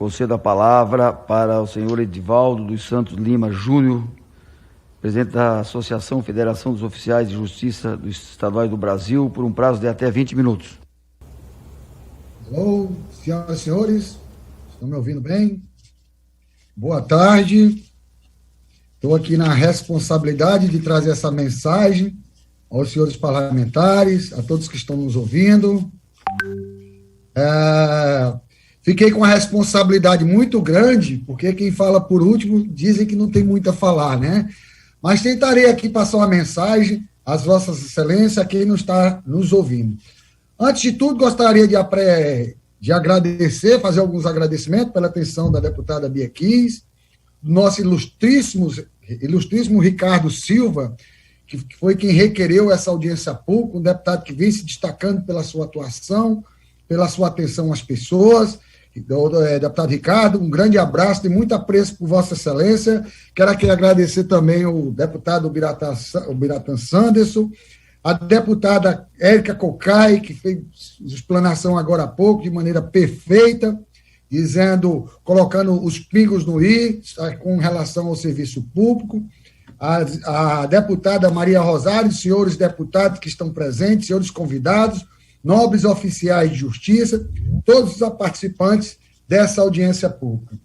concedo a palavra para o senhor Edivaldo dos Santos Lima Júnior, presidente da Associação Federação dos Oficiais de Justiça dos Estaduais do Brasil, por um prazo de até 20 minutos. Alô, senhoras e senhores, estão me ouvindo bem? Boa tarde. Estou aqui na responsabilidade de trazer essa mensagem aos senhores parlamentares, a todos que estão nos ouvindo. Fiquei com uma responsabilidade muito grande, porque quem fala por último dizem que não tem muito a falar, né? Mas tentarei aqui passar uma mensagem às vossas excelências, a quem não está nos ouvindo. Antes de tudo, gostaria de agradecer, fazer alguns agradecimentos pela atenção da deputada Bia Kiss, do nosso ilustríssimo Ricardo Silva, que foi quem requereu essa audiência pública, um deputado que vem se destacando pela sua atuação, pela sua atenção às pessoas. Deputado Ricardo, um grande abraço, tenho muito apreço por Vossa Excelência. Quero aqui agradecer também o deputado Biratan Sanderson, a deputada Érica Cocai, que fez explanação agora há pouco, de maneira perfeita, colocando os pingos no i, com relação ao serviço público. A deputada Maria Rosário, senhores deputados que estão presentes, senhores convidados, nobres oficiais de justiça, todos os participantes dessa audiência pública.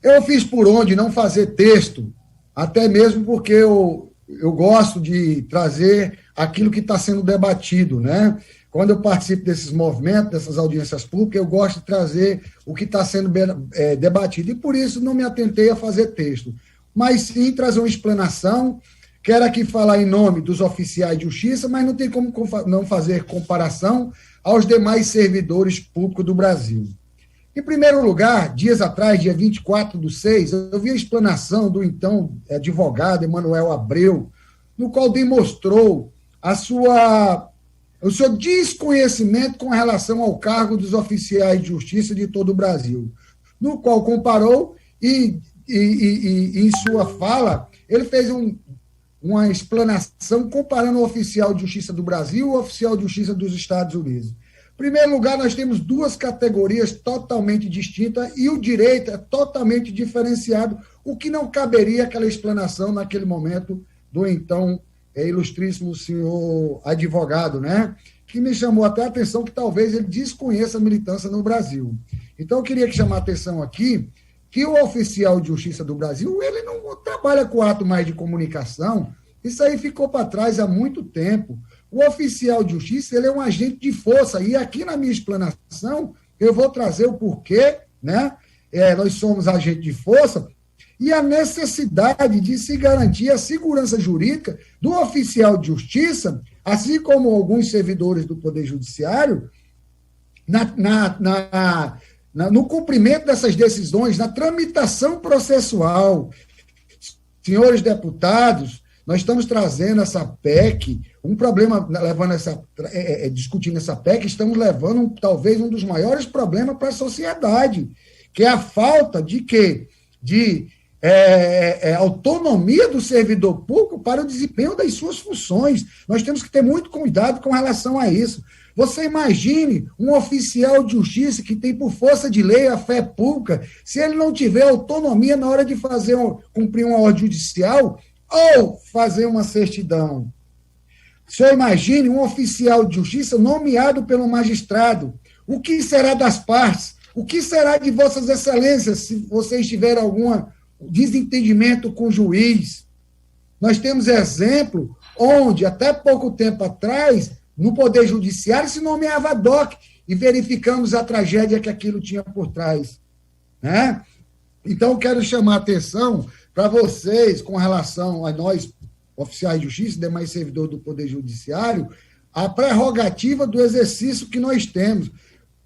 Eu fiz por onde não fazer texto, até mesmo porque eu gosto de trazer aquilo que está sendo debatido, né? Quando eu participo desses movimentos, dessas audiências públicas, eu gosto de trazer o que está sendo debatido, e por isso não me atentei a fazer texto, mas sim trazer uma explanação. Quero aqui falar em nome dos oficiais de justiça, mas não tem como não fazer comparação aos demais servidores públicos do Brasil. Em primeiro lugar, dias atrás, dia 24/6, eu vi a explanação do então advogado Emanuel Abreu, no qual demonstrou o seu desconhecimento com relação ao cargo dos oficiais de justiça de todo o Brasil, no qual comparou e em sua fala, ele fez uma explanação comparando o oficial de justiça do Brasil e o oficial de justiça dos Estados Unidos. Em primeiro lugar, nós temos duas categorias totalmente distintas e o direito é totalmente diferenciado, o que não caberia aquela explanação naquele momento do então ilustríssimo senhor advogado, né? Que me chamou até a atenção que talvez ele desconheça a militância no Brasil. Então, eu queria chamar a atenção aqui que o oficial de justiça do Brasil, ele não trabalha com ato mais de comunicação, isso aí ficou para trás há muito tempo. O oficial de justiça, ele é um agente de força, e aqui na minha explanação, eu vou trazer o porquê, né? Nós somos agente de força, e a necessidade de se garantir a segurança jurídica do oficial de justiça, assim como alguns servidores do Poder Judiciário, no cumprimento dessas decisões, na tramitação processual. Senhores deputados, nós estamos trazendo essa PEC, um problema, discutindo essa PEC, estamos levando talvez um dos maiores problemas para a sociedade, que é a falta de autonomia do servidor público para o desempenho das suas funções. Nós temos que ter muito cuidado com relação a isso. Você imagine um oficial de justiça que tem por força de lei a fé pública, se ele não tiver autonomia na hora de cumprir uma ordem judicial ou fazer uma certidão. O senhor imagine um oficial de justiça nomeado pelo magistrado. O que será das partes? O que será de vossas excelências se vocês tiverem algum desentendimento com o juiz? Nós temos exemplo onde, até pouco tempo atrás, no Poder Judiciário se nomeava DOC e verificamos a tragédia que aquilo tinha por trás, né? Então, quero chamar a atenção para vocês, com relação a nós, oficiais de justiça e demais servidores do Poder Judiciário, a prerrogativa do exercício que nós temos.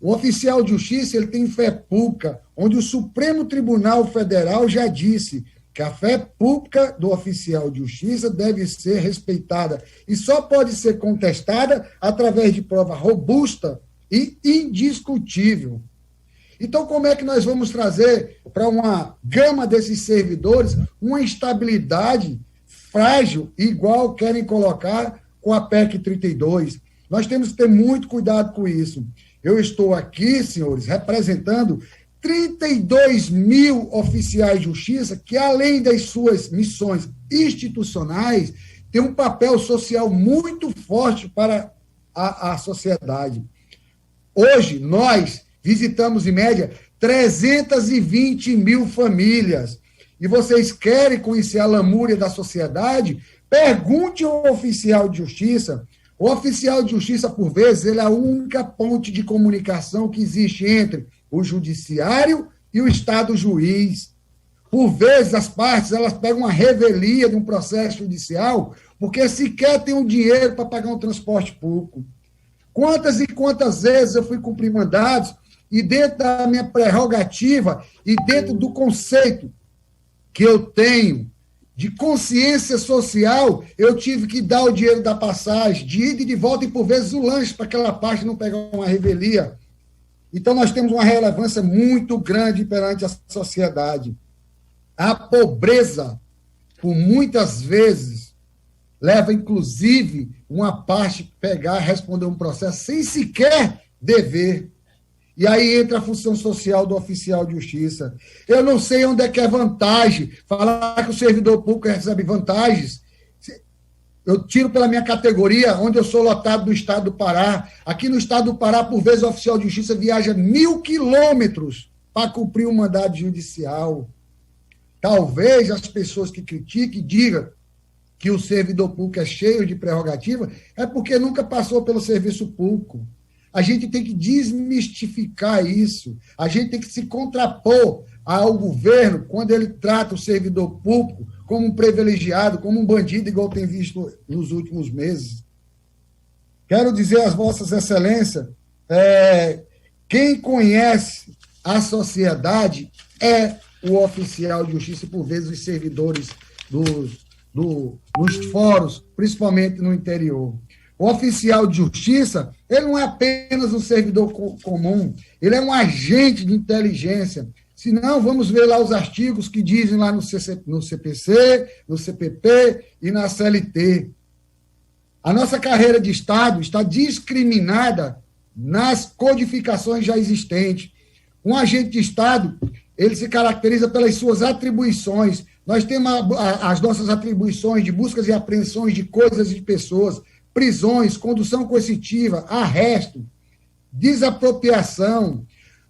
O oficial de justiça, ele tem fé pública, onde o Supremo Tribunal Federal já disse que a fé pública do oficial de justiça deve ser respeitada e só pode ser contestada através de prova robusta e indiscutível. Então, como é que nós vamos trazer para uma gama desses servidores uma estabilidade frágil, igual querem colocar com a PEC 32? Nós temos que ter muito cuidado com isso. Eu estou aqui, senhores, representando 32 mil oficiais de justiça que, além das suas missões institucionais, têm um papel social muito forte para a sociedade. Hoje, nós visitamos, em média, 320 mil famílias. E vocês querem conhecer a lamúria da sociedade? Pergunte ao oficial de justiça. O oficial de justiça, por vezes, ele é a única ponte de comunicação que existe entre o judiciário e o Estado juiz. Por vezes, as partes elas pegam uma revelia de um processo judicial porque sequer tem o dinheiro para pagar um transporte público. Quantas e quantas vezes eu fui cumprir mandados e dentro da minha prerrogativa e dentro do conceito que eu tenho de consciência social, eu tive que dar o dinheiro da passagem, de ida e de volta, e por vezes o lanche para aquela parte não pegar uma revelia. Então, nós temos uma relevância muito grande perante a sociedade. A pobreza, por muitas vezes, leva, inclusive, uma parte a pegar, responder um processo sem sequer dever. E aí entra a função social do oficial de justiça. Eu não sei onde é que é vantagem. Falar que o servidor público recebe vantagens. Eu tiro pela minha categoria, onde eu sou lotado do estado do Pará. Aqui no estado do Pará, por vezes, o oficial de justiça viaja 1.000 quilômetros para cumprir um mandado judicial. Talvez as pessoas que critiquem digam que o servidor público é cheio de prerrogativa, é porque nunca passou pelo serviço público. A gente tem que desmistificar isso. A gente tem que se contrapor ao governo quando ele trata o servidor público como um privilegiado, como um bandido, igual tem visto nos últimos meses. Quero dizer às vossas excelências, quem conhece a sociedade é o oficial de justiça, e por vezes os servidores dos fóruns, principalmente no interior. O oficial de justiça, ele não é apenas um servidor comum, ele é um agente de inteligência. Se não, vamos ver lá os artigos que dizem lá no CPC, no CPP e na CLT. A nossa carreira de Estado está discriminada nas codificações já existentes. Um agente de Estado, ele se caracteriza pelas suas atribuições. Nós temos as nossas atribuições de buscas e apreensões de coisas e de pessoas, prisões, condução coercitiva, arresto, desapropriação.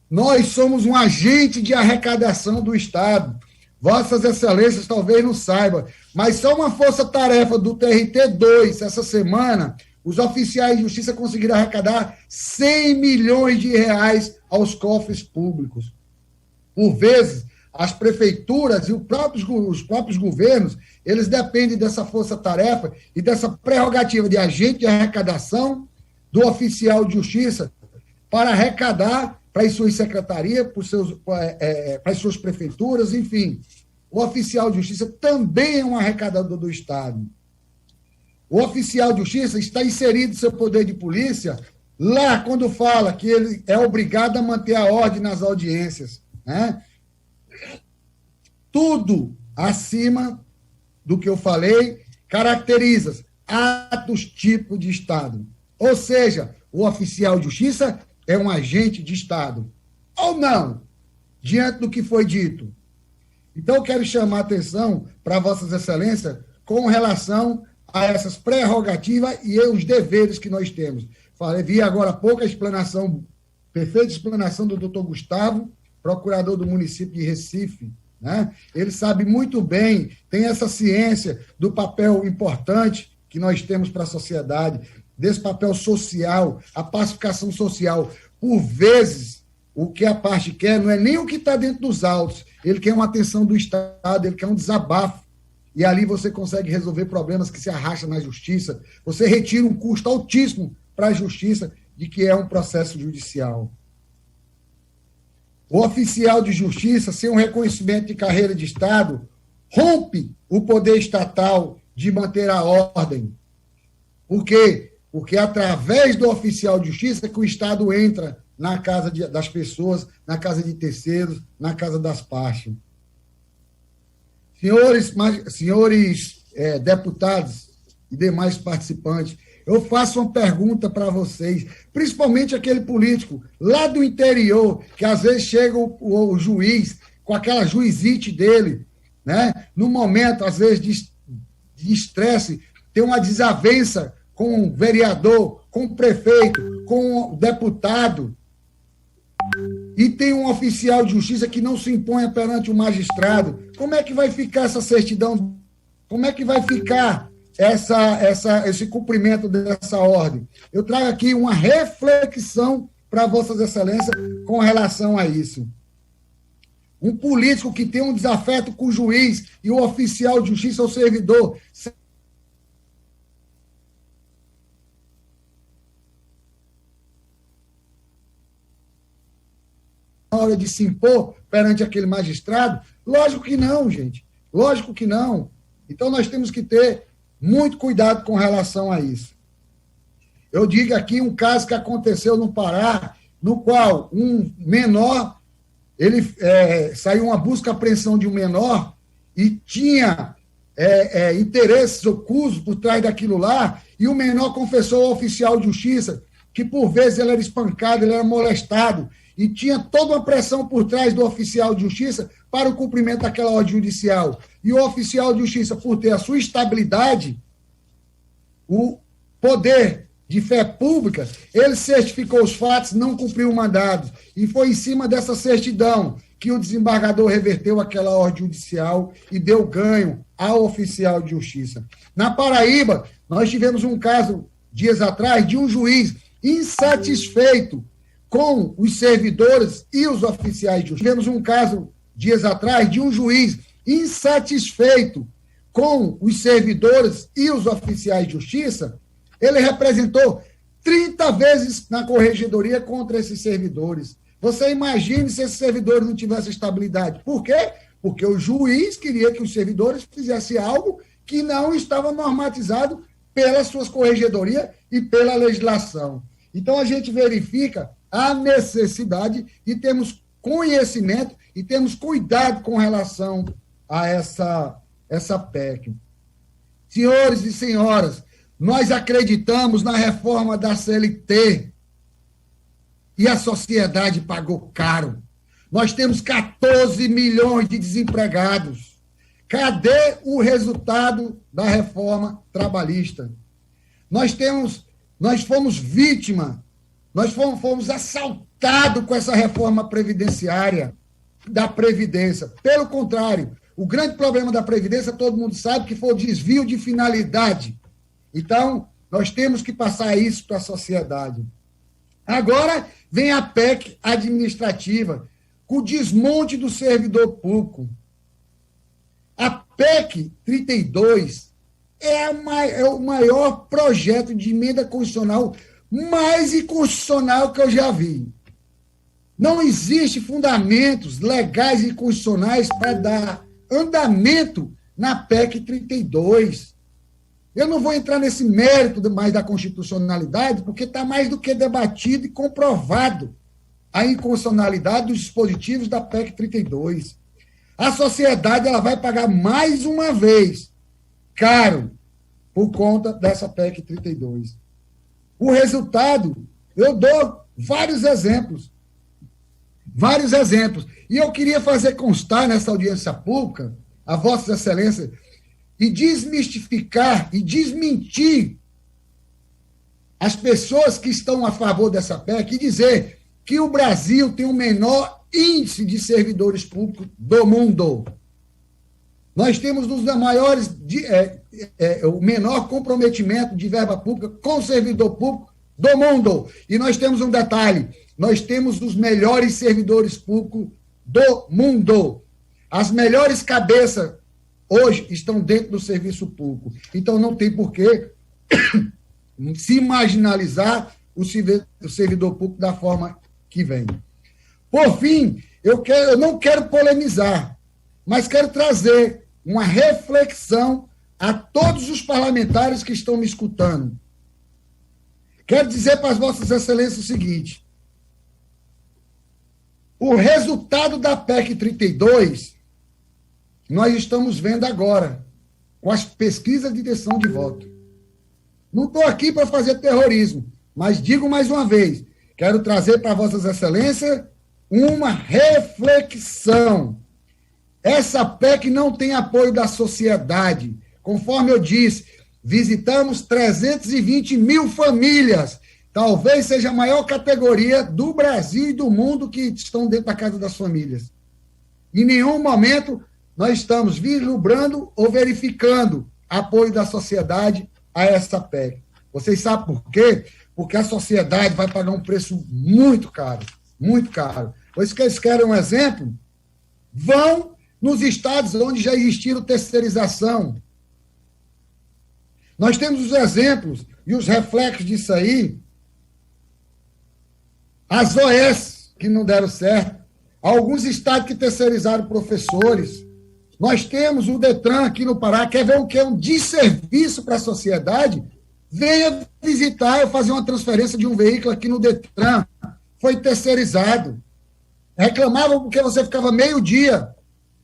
Nós somos um agente de arrecadação do Estado. Vossas Excelências talvez não saibam, mas só uma força-tarefa do TRT-2, essa semana, os oficiais de justiça conseguiram arrecadar 100 milhões de reais aos cofres públicos. Por vezes, as prefeituras e os próprios governos, eles dependem dessa força-tarefa e dessa prerrogativa de agente de arrecadação do oficial de justiça para arrecadar para as suas secretarias, para as suas prefeituras, enfim. O oficial de justiça também é um arrecadador do Estado. O oficial de justiça está inserido no seu poder de polícia lá quando fala que ele é obrigado a manter a ordem nas audiências, né? Tudo acima do que eu falei caracteriza atos tipo de Estado. Ou seja, o oficial de justiça é um agente de Estado. Ou não, diante do que foi dito. Então, eu quero chamar a atenção para Vossas Excelências com relação a essas prerrogativas e os deveres que nós temos. Vi agora há pouco a explanação, perfeita explanação do doutor Gustavo, procurador do município de Recife, né? Ele sabe muito bem, tem essa ciência do papel importante que nós temos para a sociedade, desse papel social, a pacificação social. Por vezes, o que a parte quer não é nem o que está dentro dos autos, ele quer uma atenção do Estado, ele quer um desabafo, e ali você consegue resolver problemas que se arrastam na justiça, você retira um custo altíssimo para a justiça de que é um processo judicial. O oficial de justiça, sem um reconhecimento de carreira de Estado, rompe o poder estatal de manter a ordem. Por quê? Porque é através do oficial de justiça que o Estado entra na casa das pessoas, na casa de terceiros, na casa das partes. Senhores deputados e demais participantes, eu faço uma pergunta para vocês, principalmente aquele político lá do interior, que às vezes chega o juiz com aquela juizite dele, né? No momento, às vezes, de estresse, tem uma desavença com o vereador, com o prefeito, com o deputado, e tem um oficial de justiça que não se impõe perante o magistrado. Como é que vai ficar essa certidão? Como é que vai ficar esse cumprimento dessa ordem? Eu trago aqui uma reflexão para Vossas Excelências com relação a isso. Um político que tem um desafeto com o juiz e o oficial de justiça ou servidor na hora de se impor perante aquele magistrado? Lógico que não, gente. Lógico que não. Então, nós temos que ter muito cuidado com relação a isso. Eu digo aqui um caso que aconteceu no Pará, no qual um menor, saiu uma busca e apreensão de um menor e tinha interesses ocultos por trás daquilo lá, e o menor confessou ao oficial de justiça que, por vezes, ele era espancado, ele era molestado, e tinha toda uma pressão por trás do oficial de justiça para o cumprimento daquela ordem judicial. E o oficial de justiça, por ter a sua estabilidade, o poder de fé pública, ele certificou os fatos, não cumpriu o mandado. E foi em cima dessa certidão que o desembargador reverteu aquela ordem judicial e deu ganho ao oficial de justiça. Na Paraíba, nós tivemos um caso, dias atrás, de um juiz insatisfeito com os servidores e os oficiais de justiça. Tivemos um caso, dias atrás, de um juiz insatisfeito com os servidores e os oficiais de justiça. Ele representou 30 vezes na corregedoria contra esses servidores. Você imagine se esses servidores não tivessem estabilidade. Por quê? Porque o juiz queria que os servidores fizessem algo que não estava normatizado pelas suas corregedorias e pela legislação. Então, a gente verifica a necessidade de termos conhecimento e termos cuidado com relação a essa PEC. Senhores e senhoras, nós acreditamos na reforma da CLT e a sociedade pagou caro. Nós temos 14 milhões de desempregados. Cadê o resultado da reforma trabalhista? Nós fomos vítima, nós fomos assaltados com essa reforma previdenciária, da Previdência. Pelo contrário, o grande problema da Previdência, todo mundo sabe que foi o desvio de finalidade. Então, nós temos que passar isso para a sociedade. Agora vem a PEC administrativa, com o desmonte do servidor público. A PEC 32 é o maior projeto de emenda constitucional mais inconstitucional que eu já vi. Não existe fundamentos legais e constitucionais para dar andamento na PEC 32. Eu não vou entrar nesse mérito mais da constitucionalidade, porque está mais do que debatido e comprovado a inconstitucionalidade dos dispositivos da PEC 32. A sociedade ela vai pagar mais uma vez caro por conta dessa PEC 32. O resultado, eu dou vários exemplos. E eu queria fazer constar nessa audiência pública, a Vossas Excelências, e desmistificar e desmentir as pessoas que estão a favor dessa PEC e dizer que o Brasil tem o menor índice de servidores públicos do mundo. Nós temos um dos maiores, o menor comprometimento de verba pública com o servidor público do mundo. E nós temos um detalhe, nós temos os melhores servidores públicos do mundo. As melhores cabeças hoje estão dentro do serviço público. Então, não tem por que se marginalizar o servidor público da forma que vem. Por fim, eu não quero polemizar, mas quero trazer uma reflexão a todos os parlamentares que estão me escutando. Quero dizer para as Vossas Excelências o seguinte: o resultado da PEC 32, nós estamos vendo agora, com as pesquisas de intenção de voto. Não estou aqui para fazer terrorismo, mas digo mais uma vez, quero trazer para Vossas Excelências uma reflexão. Essa PEC não tem apoio da sociedade. Conforme eu disse, visitamos 320 mil famílias. Talvez seja a maior categoria do Brasil e do mundo que estão dentro da casa das famílias. Em nenhum momento nós estamos vislumbrando ou verificando apoio da sociedade a essa PEC. Vocês sabem por quê? Porque a sociedade vai pagar um preço muito caro, muito caro. Por isso que eles querem um exemplo, vão nos estados onde já existiram terceirização. Nós temos os exemplos e os reflexos disso aí, as OS que não deram certo, alguns estados que terceirizaram professores. Nós temos o Detran aqui no Pará, quer ver o que é um desserviço para a sociedade? Venha visitar, eu fazer uma transferência de um veículo aqui no Detran, foi terceirizado. Reclamavam porque você ficava meio-dia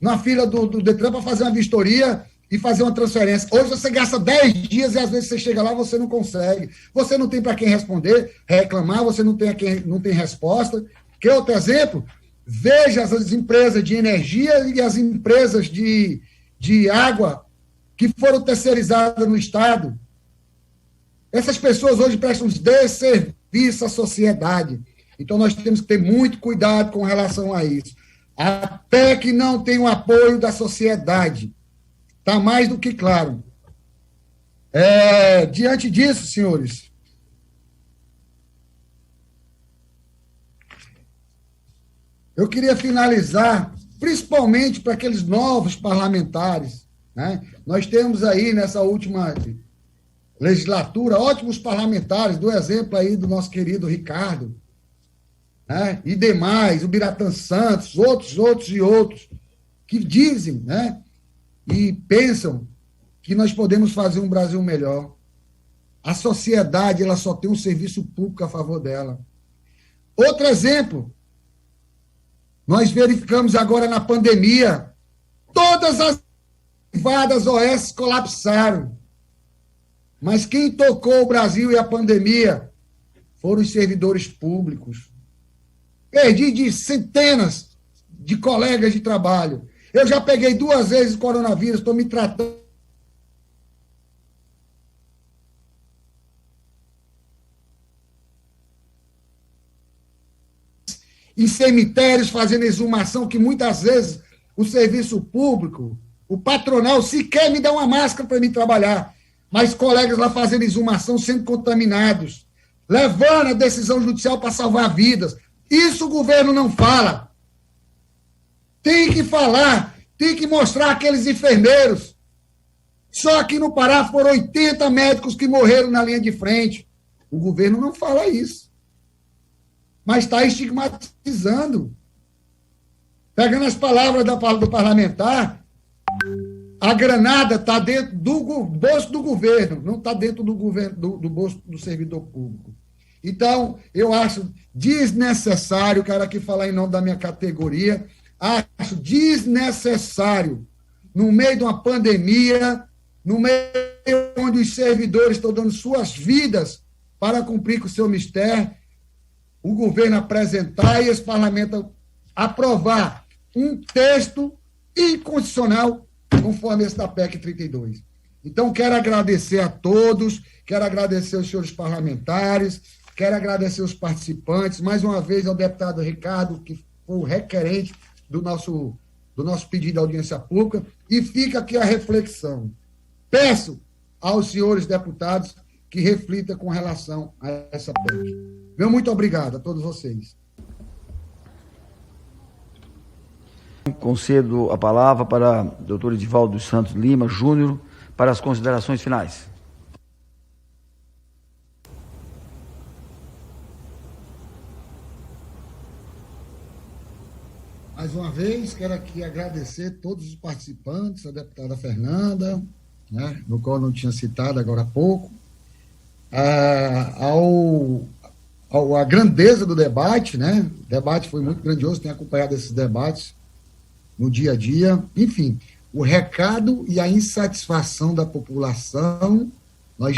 na fila do Detran para fazer uma vistoria e fazer uma transferência. Hoje você gasta 10 dias e às vezes você chega lá e você não consegue. Você não tem para quem responder, reclamar, você não tem resposta. Que outro exemplo? Veja as empresas de energia e as empresas de água que foram terceirizadas no Estado. Essas pessoas hoje prestam desserviço à sociedade. Então, nós temos que ter muito cuidado com relação a isso. A PEC não tem o apoio da sociedade. Está mais do que claro. Diante disso, senhores, eu queria finalizar, principalmente para aqueles novos parlamentares, né? Nós temos aí, nessa última legislatura, ótimos parlamentares, do exemplo aí do nosso querido Ricardo, né? E demais, o Biratã Santos, outros, que dizem, né? E pensam que nós podemos fazer um Brasil melhor. A sociedade, ela só tem um serviço público a favor dela. Outro exemplo, nós verificamos agora na pandemia, todas as privadas OS colapsaram. Mas quem tocou o Brasil e a pandemia foram os servidores públicos. Perdi de centenas de colegas de trabalho. Eu já peguei 2 vezes o coronavírus, estou me tratando. Em cemitérios, fazendo exumação, que muitas vezes o serviço público, o patronal, sequer me dá uma máscara para me trabalhar. Mas colegas lá fazendo exumação, sendo contaminados, levando a decisão judicial para salvar vidas. Isso o governo não fala. Tem que falar, tem que mostrar aqueles enfermeiros. Só aqui no Pará foram 80 médicos que morreram na linha de frente. O governo não fala isso. Mas está estigmatizando. Pegando as palavras do parlamentar, a granada está dentro do bolso do governo, não está dentro do bolso do servidor público. Então, eu acho desnecessário, quero aqui falar em nome da minha categoria, acho desnecessário, no meio de uma pandemia, no meio onde os servidores estão dando suas vidas para cumprir com o seu mistério, o governo apresentar e esse parlamento aprovar um texto inconstitucional conforme esse da PEC 32. Então, quero agradecer a todos, quero agradecer aos senhores parlamentares, quero agradecer os participantes, mais uma vez ao deputado Ricardo, que foi o requerente do nosso pedido de audiência pública, e fica aqui a reflexão. Peço aos senhores deputados que reflitam com relação a essa PEC. Meu muito obrigado a todos vocês. Concedo a palavra para o doutor Edivaldo dos Santos Lima Júnior para as considerações finais. Mais uma vez, quero aqui agradecer todos os participantes, a deputada Fernanda, né, no qual eu não tinha citado agora há pouco, a grandeza do debate, né? O debate foi muito grandioso, tenho acompanhado esses debates no dia a dia. Enfim, o recado e a insatisfação da população, nós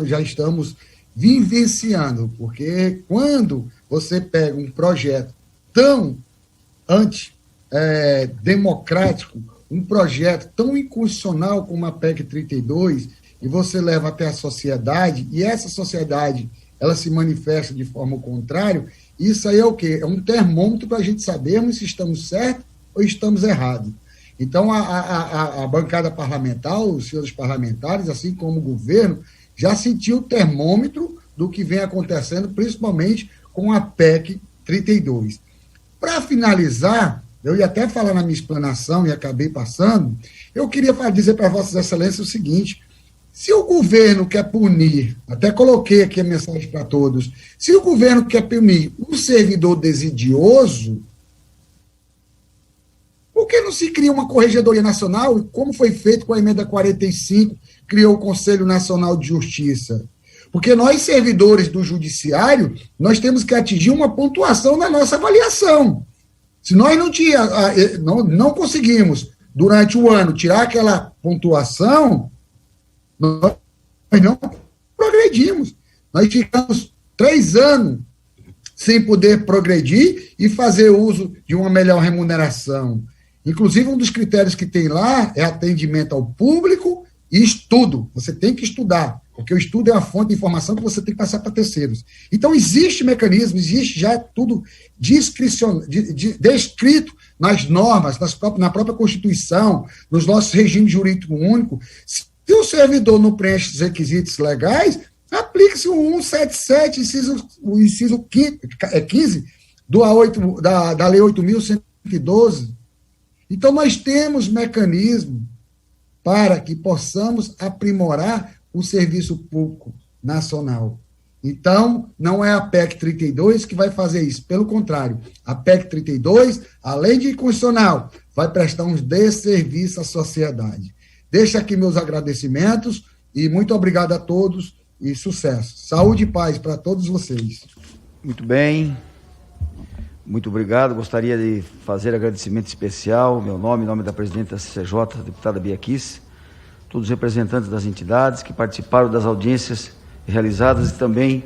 já estamos vivenciando, porque quando você pega um projeto tão antidemocrático, um projeto tão inconstitucional como a PEC 32, e você leva até a sociedade, e essa sociedade ela se manifesta de forma contrária, isso aí é o quê? É um termômetro para a gente sabermos se estamos certos ou estamos errados. Então, a bancada parlamentar, os senhores parlamentares, assim como o governo, já sentiu o termômetro do que vem acontecendo, principalmente com a PEC 32. Para finalizar, eu ia até falar na minha explanação e acabei passando, eu queria dizer para Vossas Excelências o seguinte: se o governo quer punir, até coloquei aqui a mensagem para todos, se o governo quer punir um servidor desidioso, por que não se cria uma Corregedoria Nacional, como foi feito com a emenda 45, criou o Conselho Nacional de Justiça? Porque nós, servidores do Judiciário, nós temos que atingir uma pontuação na nossa avaliação. Se nós não conseguimos, durante o ano, tirar aquela pontuação, nós não progredimos. Nós ficamos 3 anos sem poder progredir e fazer uso de uma melhor remuneração. Inclusive, um dos critérios que tem lá é atendimento ao público e estudo. Você tem que estudar, porque o estudo é uma fonte de informação que você tem que passar para terceiros. Então, existe mecanismo, existe já tudo descrito nas normas, na própria Constituição, nos nossos regimes jurídicos únicos. Se o servidor não preenche os requisitos legais, aplique-se o 177, o inciso 15 da Lei 8.112. Então, nós temos mecanismo para que possamos aprimorar o serviço público nacional. Então, não é a PEC 32 que vai fazer isso. Pelo contrário, a PEC 32, além de inconstitucional, vai prestar um desserviço à sociedade. Deixo aqui meus agradecimentos e muito obrigado a todos e sucesso. Saúde e paz para todos vocês. Muito bem. Muito obrigado. Gostaria de fazer agradecimento especial, meu nome, em nome da presidente da CCJ, a deputada Bia Kiss, todos os representantes das entidades que participaram das audiências realizadas e também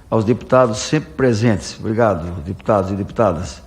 aos deputados sempre presentes. Obrigado, deputados e deputadas.